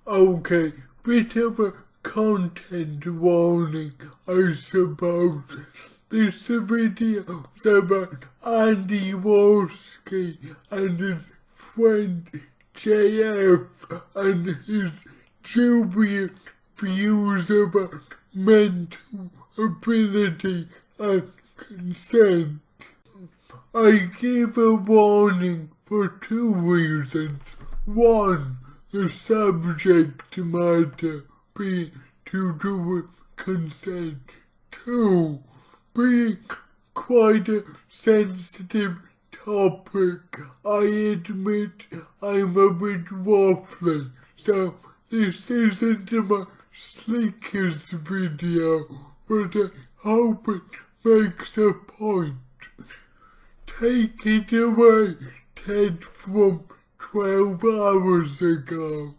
Okay, bit of a content warning, I suppose. This video is about Andy Warski and his friend JF and his dubious views about mental ability and consent. I give a warning for two reasons. One, the subject matter being to do with consent. Two, being quite a sensitive topic. I admit I'm a bit waffly, so this isn't my slickest video, but I hope it makes a point. Take it away, Ted from 12 hours ago.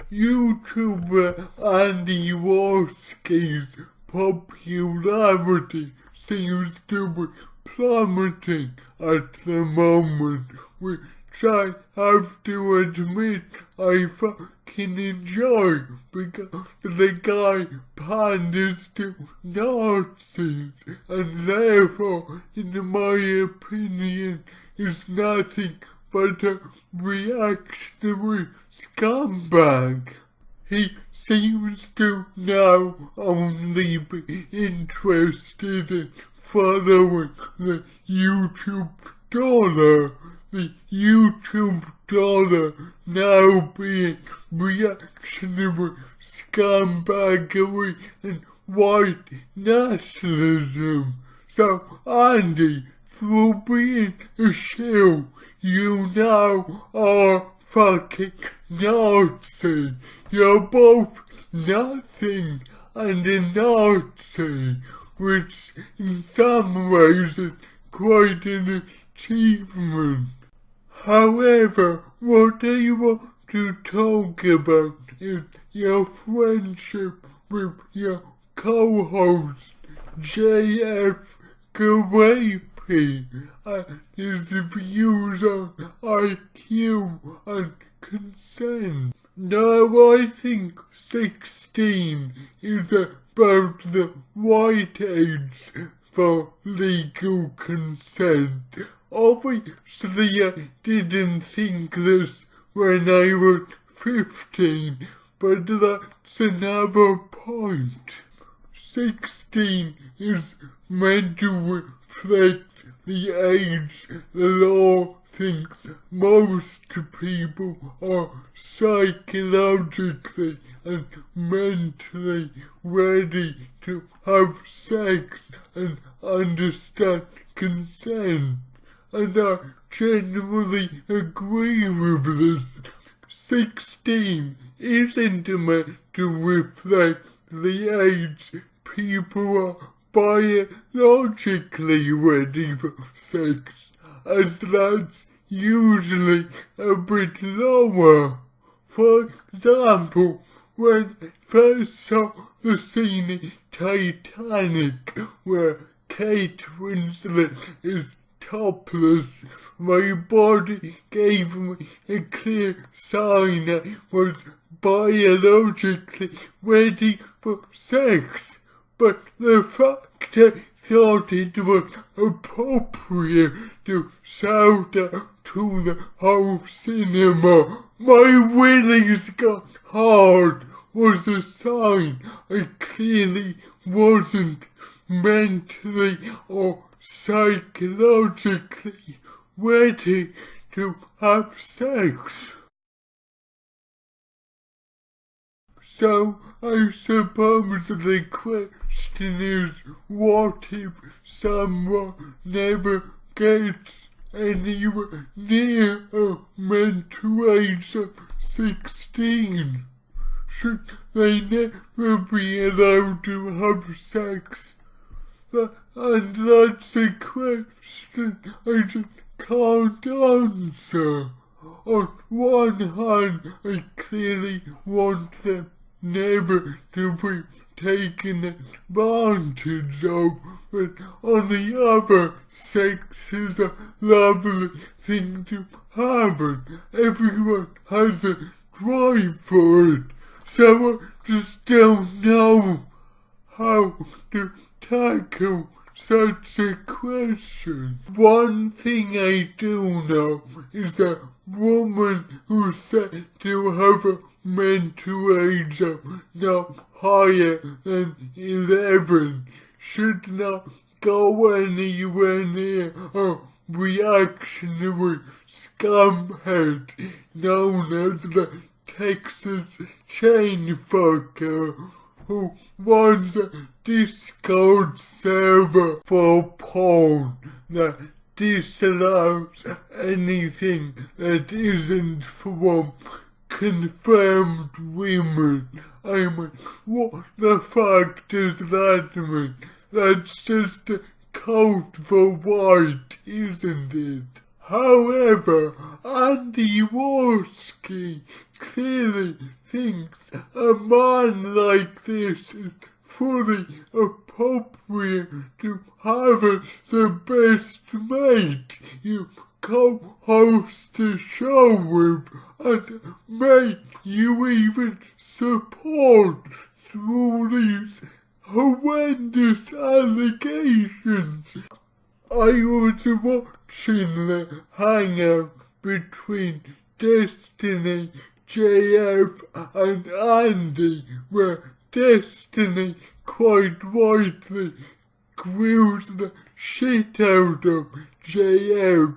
YouTuber Andy Warski's popularity seems to be plummeting at the moment, which I have to admit I fucking enjoy because the guy panders to Nazis and therefore, in my opinion, is nothing but a reactionary scumbag. He seems to now only be interested in following the YouTube dollar. The YouTube dollar now being reactionary scumbaggery and white nationalism. So Andy, through being a shill, you now are fucking Nazi. You're both nothing and a Nazi, which in some ways is quite an achievement. However, what I want to talk about is your friendship with your co-host, JF Gawapi, and his views on IQ and consent. Now I think 16 is about the right age for legal consent. Obviously I didn't think this when I was 15, but that's another point. 16 is meant to reflect the age the law thinks most people are psychologically and mentally ready to have sex and understand consent. And I generally agree with this. 16 isn't meant to reflect the age people are biologically ready for sex, as that's usually a bit lower. For example, when I first saw the scene in Titanic where Kate Winslet is topless, my body gave me a clear sign I was biologically ready for sex. But the fact I thought it was appropriate to shout out to the whole cinema, "My willies got hard," was a sign I clearly wasn't mentally or psychologically ready to have sex. So I suppose the question is, what if someone never gets anywhere near a mental age of 16? Should they never be allowed to have sex? And that's a question I just can't answer. On one hand, I clearly want them never to be taken advantage of, but on the other, sex is a lovely thing to have, and everyone has a drive for it, so I just don't know how to tackle such a question. One thing I do know is a woman who's said to have a mental age of no higher than 11 should not go anywhere near a reactionary scumhead known as the Texas chain fucker who runs a Discord server for porn that disallows anything that isn't from confirmed women. I mean, what the fuck does that mean? That's just a code for white, isn't it? However, Andy Warski clearly thinks a man like this is fully appropriate to have as the best mate you co-host a show with, and may you even support through these horrendous allegations. I was watching the hangout between Destiny, JF and Andy, where Destiny quite rightly grills the shit out of JF.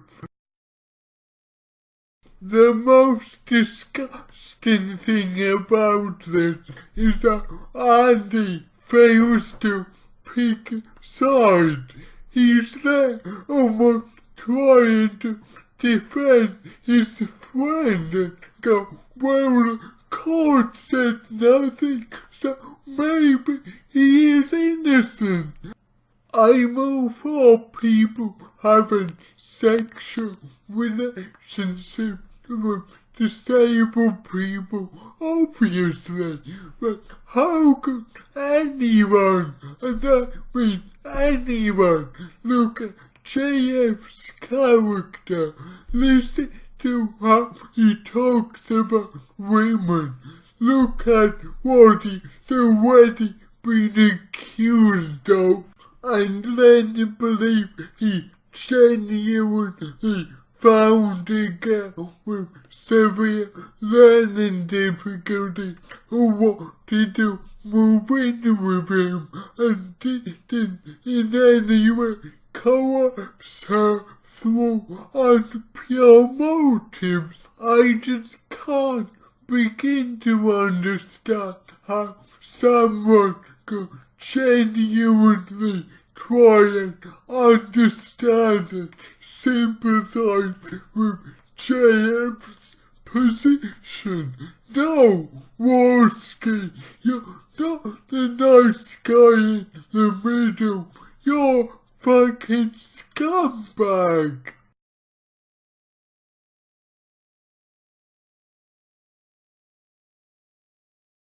The most disgusting thing about this is that Andy fails to pick a side. He's there almost trying to defend his friend and go, well, the court said nothing, so maybe he is innocent. I'm all for people having sexual relationships with disabled people, obviously, but how could anyone, and I mean anyone, look at JF's character, listen to how he talks about women, look at what he's already been accused of, and then believe he genuinely found a girl with severe learning difficulties who wanted to move in with him and didn't in any way coerce her through unpure motives. I just can't begin to understand how someone could genuinely try and understand and sympathize with JF's position. No, Warski, you're not the nice guy in the middle. You're fucking scumbag.